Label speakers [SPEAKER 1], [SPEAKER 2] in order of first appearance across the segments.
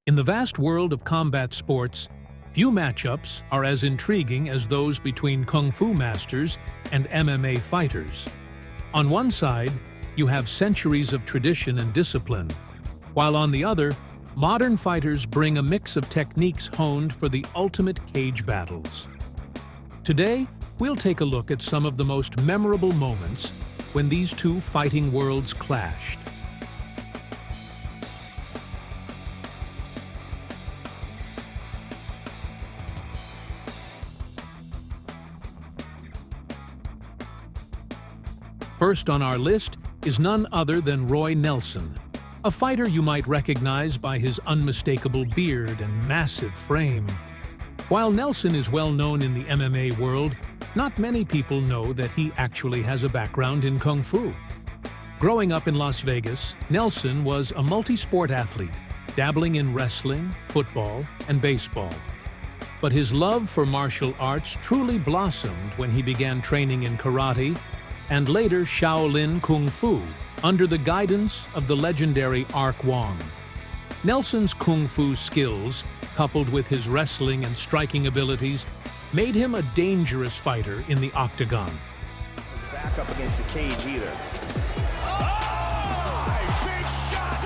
[SPEAKER 1] In the vast world of combat sports, few matchups are as intriguing as those between Kung Fu masters and MMA fighters. On one side, you have centuries of tradition and discipline, while on the other, modern fighters bring a mix of techniques honed for the ultimate cage battles. Today, we'll take a look at some of the most memorable moments when these two fighting worlds clashed. First on our list is none other than Roy Nelson, a fighter you might recognize by his unmistakable beard and massive frame. While Nelson is well known in the MMA world, not many people know that he actually has a background in Kung Fu. Growing up in Las Vegas, Nelson was a multi-sport athlete, dabbling in wrestling, football, and baseball. But his love for martial arts truly blossomed when he began training in karate and later Shaolin Kung Fu under the guidance of the legendary Ark Wong. Nelson's Kung Fu skills, coupled with his wrestling and striking abilities, made him a dangerous fighter in the octagon.
[SPEAKER 2] Back up against the cage either. Big shots!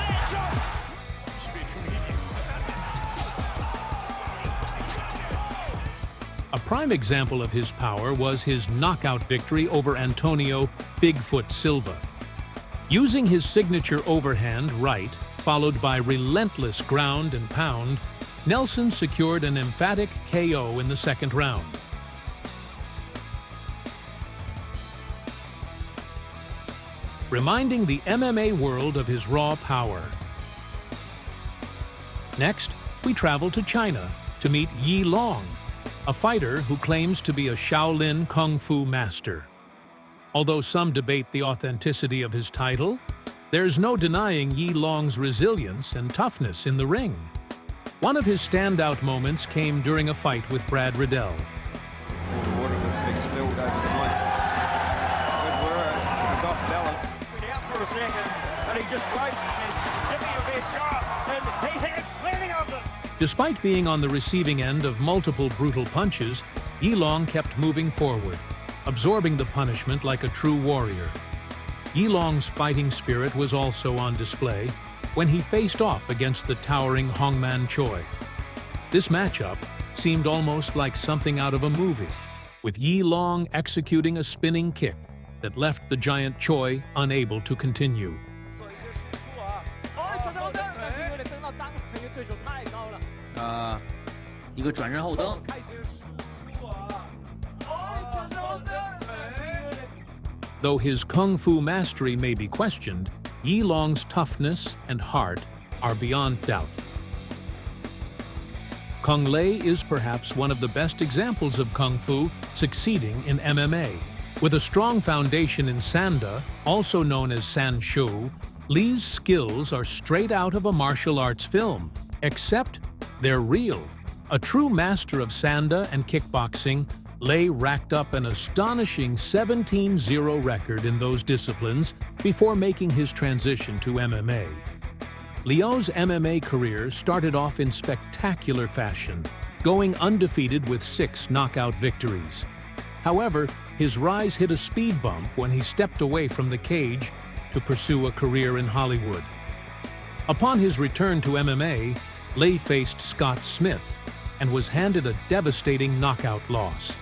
[SPEAKER 1] A prime example of his power was his knockout victory over Antonio Bigfoot Silva. Using his signature overhand right, followed by relentless ground and pound, Nelson secured an emphatic KO in the second round. Reminding the MMA world of his raw power. Next, we travel to China to meet Yi Long, a fighter who claims to be a Shaolin Kung Fu master. Although some debate the authenticity of his title, there's no denying Yi Long's resilience and toughness in the ring. One of his standout moments came during a fight with Brad Riddell.
[SPEAKER 3] The water was being spilled over the night. Good work, he was off balance.
[SPEAKER 2] Went out for a second, and he just waits and says, "Give me your best shot," and he has plenty of them.
[SPEAKER 1] Despite being on the receiving end of multiple brutal punches, Yi Long kept moving forward, absorbing the punishment like a true warrior. Yi Long's fighting spirit was also on display when he faced off against the towering Hongman Choi. This matchup seemed almost like something out of a movie, with Yi Long executing a spinning kick that left the giant Choi unable to continue. Though his Kung Fu mastery may be questioned, Yi Long's toughness and heart are beyond doubt. Kung Lei is perhaps one of the best examples of Kung Fu succeeding in MMA. With a strong foundation in Sanda, also known as Sanshu, Lei's skills are straight out of a martial arts film, except they're real. A true master of Sanda and kickboxing, Lei racked up an astonishing 17-0 record in those disciplines before making his transition to MMA. Liu's MMA career started off in spectacular fashion, going undefeated with 6 knockout victories. However, his rise hit a speed bump when he stepped away from the cage to pursue a career in Hollywood. Upon his return to MMA, Lei faced Scott Smith and was handed a devastating knockout loss.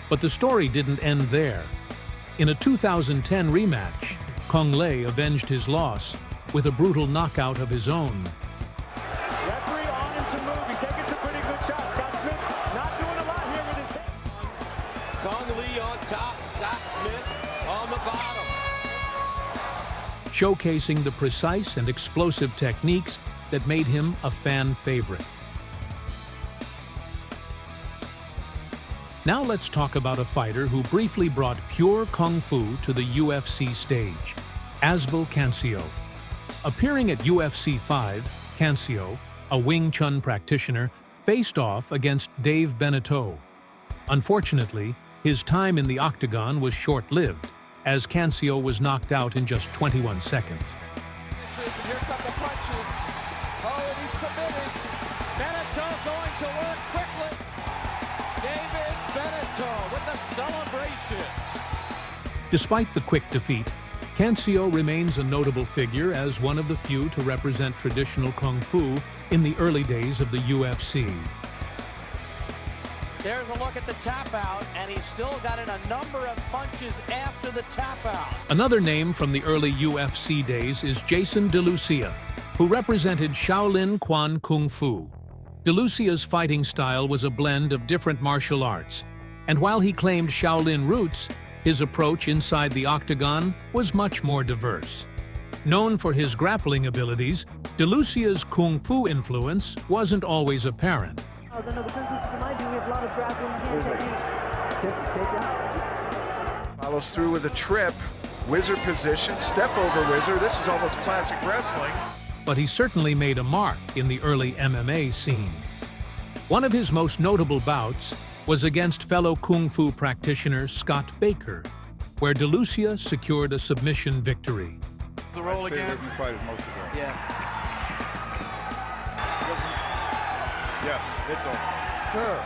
[SPEAKER 1] But the story didn't end there. In a 2010 rematch, Kung Lei avenged his loss with a brutal knockout of his own.
[SPEAKER 2] Referee on him to move. He's taking some pretty good shots. Scott Smith not doing a lot here with his head.
[SPEAKER 4] Kung Lei on top, Scott Smith on the bottom.
[SPEAKER 1] Showcasing the precise and explosive techniques that made him a fan favorite. Now let's talk about a fighter who briefly brought pure Kung Fu to the UFC stage, Asbel Cancio. Appearing at UFC 5, Cancio, a Wing Chun practitioner, faced off against Dave Beneteau. Unfortunately, his time in the octagon was short-lived, as Cancio was knocked out in just 21 seconds.
[SPEAKER 4] And here come the punches. Oh, and he's submitted. Beneteau going to work quickly. David Beneteau with the celebration.
[SPEAKER 1] Despite the quick defeat, Cancio remains a notable figure as one of the few to represent traditional Kung Fu in the early days of the UFC.
[SPEAKER 5] There's a look at the tap out, and he's still got in a number of punches after the tap out.
[SPEAKER 1] Another name from the early UFC days is Jason DeLucia, who represented Shaolin Quan Kung Fu. DeLucia's fighting style was a blend of different martial arts, and while he claimed Shaolin roots, his approach inside the octagon was much more diverse. Known for his grappling abilities, DeLucia's Kung Fu influence wasn't always apparent.
[SPEAKER 6] The business in my view, we have a lot of grappling hand techniques.
[SPEAKER 7] Follows through with a trip, wizard position, step over wizard. This is almost classic wrestling.
[SPEAKER 1] But he certainly made a mark in the early MMA scene. One of his most notable bouts was against fellow Kung Fu practitioner Scott Baker, where DeLucia secured a submission victory.
[SPEAKER 8] The roll again.
[SPEAKER 3] Fight is most of all.
[SPEAKER 8] Yeah. Yes, it's over.
[SPEAKER 7] Sir.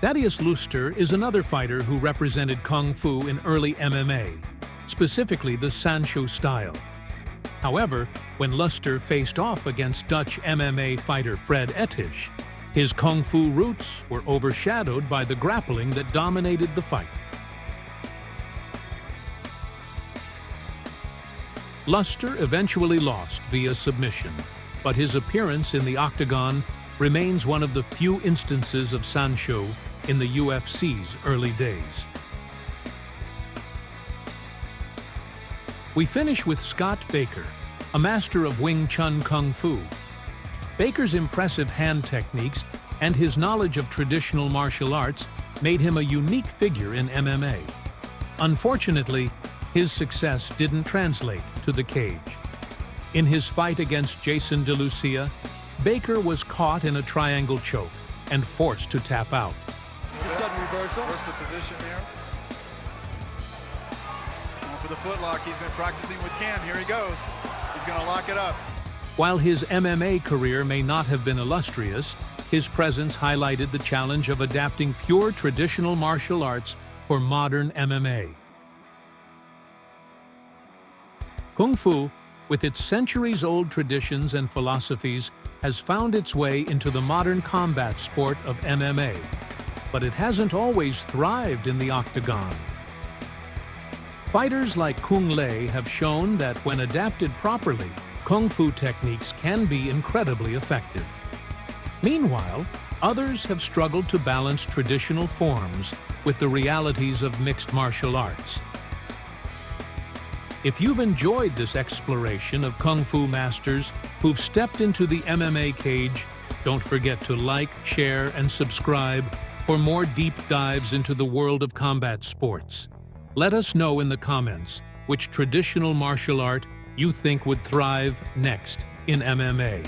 [SPEAKER 1] Thaddeus Luster is another fighter who represented Kung Fu in early MMA, specifically the Sanshou style. However, when Luster faced off against Dutch MMA fighter Fred Ettish, his Kung Fu roots were overshadowed by the grappling that dominated the fight. Luster eventually lost via submission, but his appearance in the octagon remains one of the few instances of Sanshou in the UFC's early days. We finish with Scott Baker, a master of Wing Chun Kung Fu. Baker's impressive hand techniques and his knowledge of traditional martial arts made him a unique figure in MMA. Unfortunately, his success didn't translate to the cage. In his fight against Jason DeLucia, Baker was caught in a triangle choke and forced to tap out.
[SPEAKER 8] Sudden reversal. What's the position there? He's going for the footlock. He's been practicing with Cam. Here he goes. He's going to lock it up.
[SPEAKER 1] While his MMA career may not have been illustrious, his presence highlighted the challenge of adapting pure traditional martial arts for modern MMA. Kung Fu, with its centuries-old traditions and philosophies, has found its way into the modern combat sport of MMA, but it hasn't always thrived in the octagon. Fighters like Kung Lei have shown that when adapted properly, Kung Fu techniques can be incredibly effective. Meanwhile, others have struggled to balance traditional forms with the realities of mixed martial arts. If you've enjoyed this exploration of Kung Fu masters who've stepped into the MMA cage, don't forget to like, share, and subscribe for more deep dives into the world of combat sports. Let us know in the comments which traditional martial art you think would thrive next in MMA.